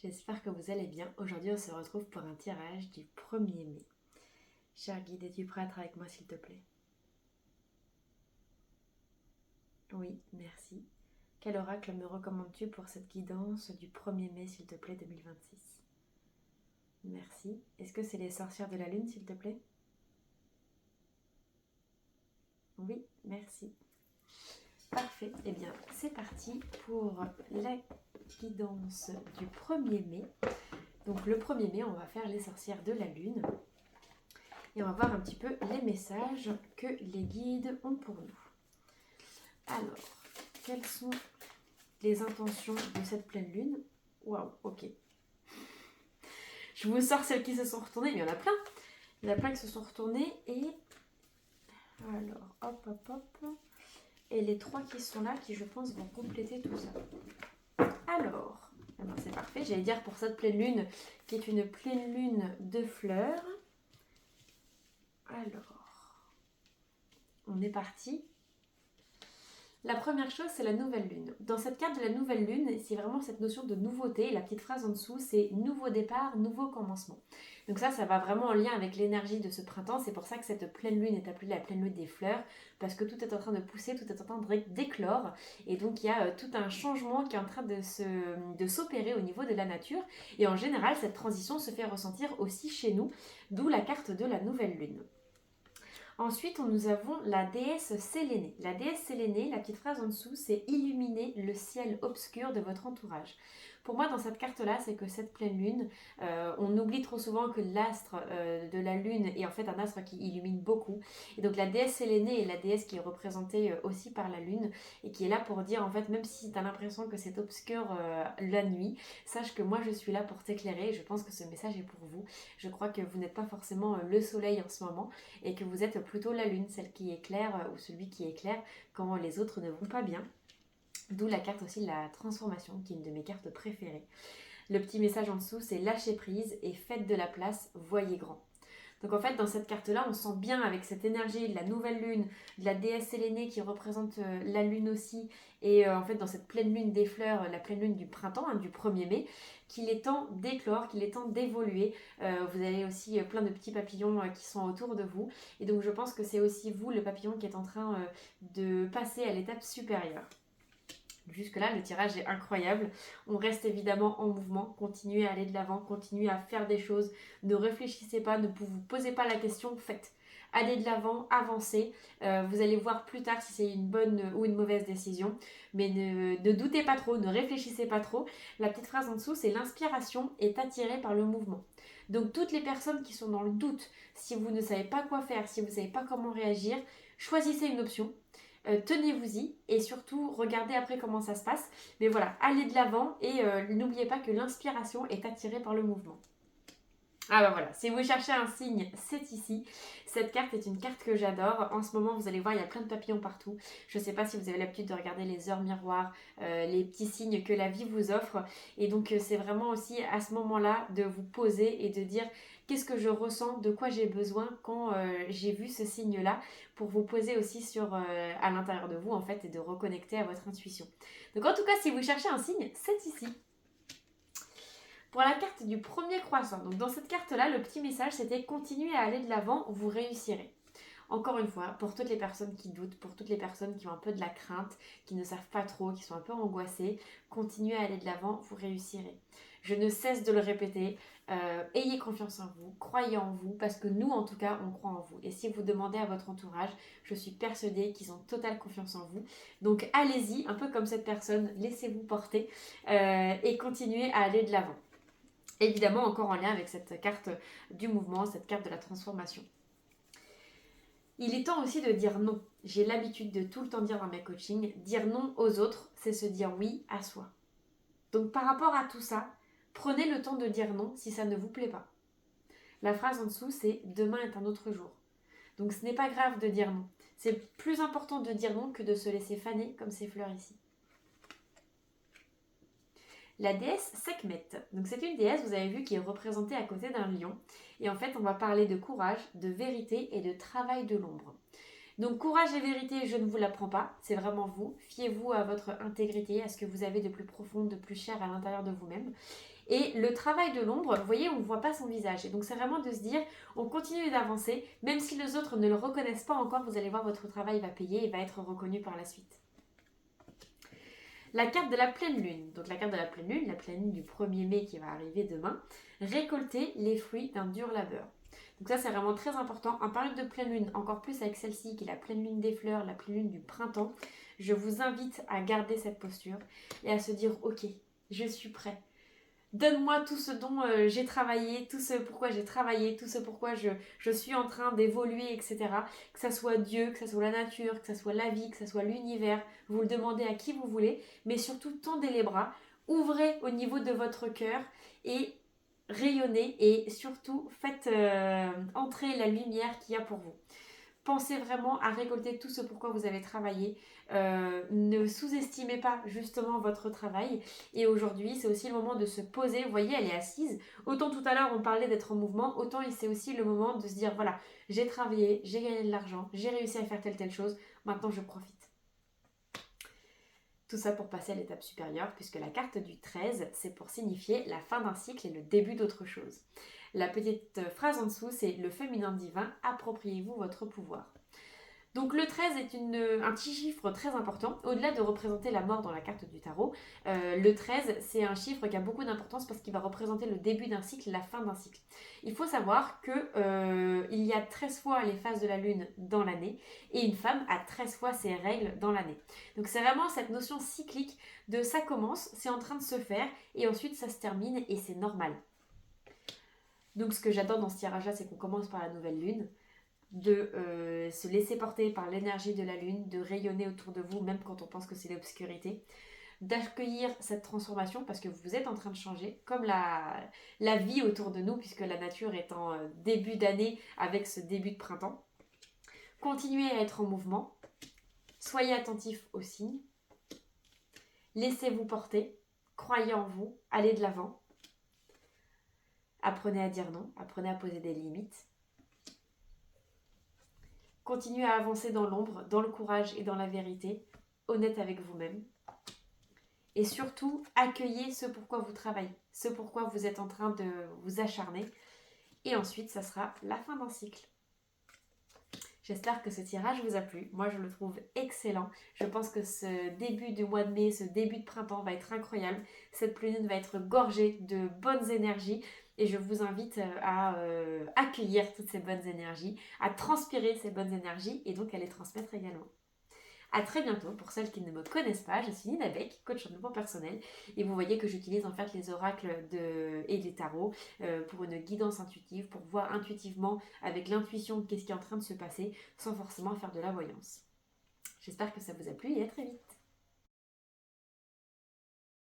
j'espère que vous allez bien. Aujourd'hui, on se retrouve pour un tirage du 1er mai. Cher guide, es-tu prêt à être avec moi s'il te plaît? Oui, merci. Quel oracle me recommandes-tu pour cette guidance du 1er mai s'il te plaît 2026? Merci. Est-ce que c'est les sorcières de la lune s'il te plaît? Oui, merci. Parfait. Eh bien, c'est parti pour la guidance du 1er mai. Donc le 1er mai, on va faire les sorcières de la lune. Et on va voir un petit peu les messages que les guides ont pour nous. Alors, quelles sont les intentions de cette pleine lune? Waouh, ok. Je vous sors celles qui se sont retournées, mais il y en a plein. Il y en a plein qui se sont retournées et... Alors, hop, hop, hop. Et les 3 qui sont là, qui je pense vont compléter tout ça. Alors c'est parfait. J'allais dire pour cette pleine lune, qui est une pleine lune de fleurs. Alors, on est parti. La première chose, c'est la nouvelle lune. Dans cette carte de la nouvelle lune, c'est vraiment cette notion de nouveauté. La petite phrase en dessous, c'est nouveau départ, nouveau commencement. Donc ça va vraiment en lien avec l'énergie de ce printemps. C'est pour ça que cette pleine lune est appelée la pleine lune des fleurs, parce que tout est en train de pousser, tout est en train d'éclore. Et donc il y a tout un changement qui est en train de s'opérer au niveau de la nature. Et en général, cette transition se fait ressentir aussi chez nous, d'où la carte de la nouvelle lune. Ensuite, nous avons la déesse Sélénée. La déesse Sélénée, la petite phrase en dessous, c'est illuminer le ciel obscur de votre entourage. Pour moi, dans cette carte-là, c'est que cette pleine lune, on oublie trop souvent que l'astre de la lune est en fait un astre qui illumine beaucoup. Et donc la déesse Sélénée est la déesse qui est représentée aussi par la lune et qui est là pour dire, en fait, même si tu as l'impression que c'est obscur la nuit, sache que moi, je suis là pour t'éclairer. Je pense que ce message est pour vous. Je crois que vous n'êtes pas forcément le soleil en ce moment et que vous êtes plutôt la lune, celle qui éclaire ou celui qui éclaire quand les autres ne vont pas bien. D'où la carte aussi de la transformation, qui est une de mes cartes préférées. Le petit message en dessous, c'est lâcher prise et faites de la place, voyez grand. Donc en fait, dans cette carte-là, on sent bien avec cette énergie de la nouvelle lune, de la déesse Sélénée qui représente la lune aussi, et en fait dans cette pleine lune des fleurs, la pleine lune du printemps, du 1er mai, qu'il est temps d'éclore, qu'il est temps d'évoluer. Vous avez aussi plein de petits papillons qui sont autour de vous, et donc je pense que c'est aussi vous, le papillon, qui est en train de passer à l'étape supérieure. Jusque là, le tirage est incroyable. On reste évidemment en mouvement. Continuez à aller de l'avant, continuez à faire des choses. Ne réfléchissez pas, ne vous posez pas la question, faites. Allez de l'avant, avancez. Vous allez voir plus tard si c'est une bonne ou une mauvaise décision. Mais ne doutez pas trop, ne réfléchissez pas trop. La petite phrase en dessous, c'est l'inspiration est attirée par le mouvement. Donc toutes les personnes qui sont dans le doute, si vous ne savez pas quoi faire, si vous ne savez pas comment réagir, choisissez une option. Tenez-vous-y et surtout regardez après comment ça se passe. Mais voilà, allez de l'avant et n'oubliez pas que l'inspiration est attirée par le mouvement. Ah bah voilà, si vous cherchez un signe, c'est ici. Cette carte est une carte que j'adore. En ce moment, vous allez voir, il y a plein de papillons partout. Je ne sais pas si vous avez l'habitude de regarder les heures miroirs, les petits signes que la vie vous offre. Et donc, c'est vraiment aussi à ce moment-là de vous poser et de dire qu'est-ce que je ressens, de quoi j'ai besoin quand j'ai vu ce signe-là, pour vous poser aussi à l'intérieur de vous, en fait, et de reconnecter à votre intuition. Donc, en tout cas, si vous cherchez un signe, c'est ici. Pour la carte du premier croissant, donc dans cette carte-là, le petit message, c'était continuez à aller de l'avant, vous réussirez. Encore une fois, pour toutes les personnes qui doutent, pour toutes les personnes qui ont un peu de la crainte, qui ne savent pas trop, qui sont un peu angoissées, continuez à aller de l'avant, vous réussirez. Je ne cesse de le répéter, ayez confiance en vous, croyez en vous, parce que nous, en tout cas, on croit en vous. Et si vous demandez à votre entourage, je suis persuadée qu'ils ont totale confiance en vous. Donc allez-y, un peu comme cette personne, laissez-vous porter et continuez à aller de l'avant. Évidemment, encore en lien avec cette carte du mouvement, cette carte de la transformation. Il est temps aussi de dire non. J'ai l'habitude de tout le temps dire dans mes coachings, dire non aux autres, c'est se dire oui à soi. Donc par rapport à tout ça, prenez le temps de dire non si ça ne vous plaît pas. La phrase en dessous, c'est demain est un autre jour. Donc ce n'est pas grave de dire non. C'est plus important de dire non que de se laisser faner comme ces fleurs ici. La déesse Sekhmet. Donc c'est une déesse, vous avez vu, qui est représentée à côté d'un lion. Et en fait, on va parler de courage, de vérité et de travail de l'ombre. Donc courage et vérité, je ne vous l'apprends pas, c'est vraiment vous. Fiez-vous à votre intégrité, à ce que vous avez de plus profond, de plus cher à l'intérieur de vous-même. Et le travail de l'ombre, vous voyez, on ne voit pas son visage. Et donc c'est vraiment de se dire, on continue d'avancer, même si les autres ne le reconnaissent pas encore, vous allez voir, votre travail va payer et va être reconnu par la suite. La carte de la pleine lune. Donc la carte de la pleine lune du 1er mai qui va arriver demain. Récolter les fruits d'un dur labeur. Donc ça c'est vraiment très important. En période de pleine lune, encore plus avec celle-ci qui est la pleine lune des fleurs, la pleine lune du printemps, je vous invite à garder cette posture et à se dire ok, je suis prêt. Donne-moi tout ce dont j'ai travaillé, tout ce pourquoi j'ai travaillé, tout ce pourquoi je suis en train d'évoluer, etc. Que ça soit Dieu, que ça soit la nature, que ça soit la vie, que ça soit l'univers. Vous le demandez à qui vous voulez, mais surtout tendez les bras, ouvrez au niveau de votre cœur et rayonnez et surtout faites entrer la lumière qu'il y a pour vous. Pensez vraiment à récolter tout ce pourquoi vous avez travaillé. Ne sous-estimez pas justement votre travail. Et aujourd'hui, c'est aussi le moment de se poser. Vous voyez, elle est assise. Autant tout à l'heure, on parlait d'être en mouvement. Autant c'est aussi le moment de se dire, voilà, j'ai travaillé, j'ai gagné de l'argent, j'ai réussi à faire telle chose. Maintenant, je profite. Tout ça pour passer à l'étape supérieure, puisque la carte du 13, c'est pour signifier la fin d'un cycle et le début d'autre chose. La petite phrase en dessous, c'est le féminin divin, appropriez-vous votre pouvoir. Donc le 13 est un petit chiffre très important. Au-delà de représenter la mort dans la carte du tarot, le 13 c'est un chiffre qui a beaucoup d'importance parce qu'il va représenter le début d'un cycle, la fin d'un cycle. Il faut savoir que il y a 13 fois les phases de la lune dans l'année et une femme a 13 fois ses règles dans l'année. Donc c'est vraiment cette notion cyclique de ça commence, c'est en train de se faire et ensuite ça se termine et c'est normal. Donc ce que j'adore dans ce tirage-là, c'est qu'on commence par la nouvelle lune, de se laisser porter par l'énergie de la lune, de rayonner autour de vous, même quand on pense que c'est l'obscurité, d'accueillir cette transformation parce que vous êtes en train de changer, comme la vie autour de nous, puisque la nature est en début d'année avec ce début de printemps. Continuez à être en mouvement, soyez attentifs aux signes, laissez-vous porter, croyez en vous, allez de l'avant, apprenez à dire non, apprenez à poser des limites. Continuez à avancer dans l'ombre, dans le courage et dans la vérité, honnête avec vous-même. Et surtout, accueillez ce pourquoi vous travaillez, ce pourquoi vous êtes en train de vous acharner. Et ensuite, ça sera la fin d'un cycle. J'espère que ce tirage vous a plu. Moi, je le trouve excellent. Je pense que ce début du mois de mai, ce début de printemps va être incroyable. Cette pleine lune va être gorgée de bonnes énergies. Et je vous invite à accueillir toutes ces bonnes énergies, à transpirer ces bonnes énergies et donc à les transmettre également. À très bientôt. Pour celles qui ne me connaissent pas, je suis Nina Beck, coach en développement personnel. Et vous voyez que j'utilise en fait les oracles et les tarots pour une guidance intuitive, pour voir intuitivement avec l'intuition qu'est-ce qui est en train de se passer sans forcément faire de la voyance. J'espère que ça vous a plu et à très vite.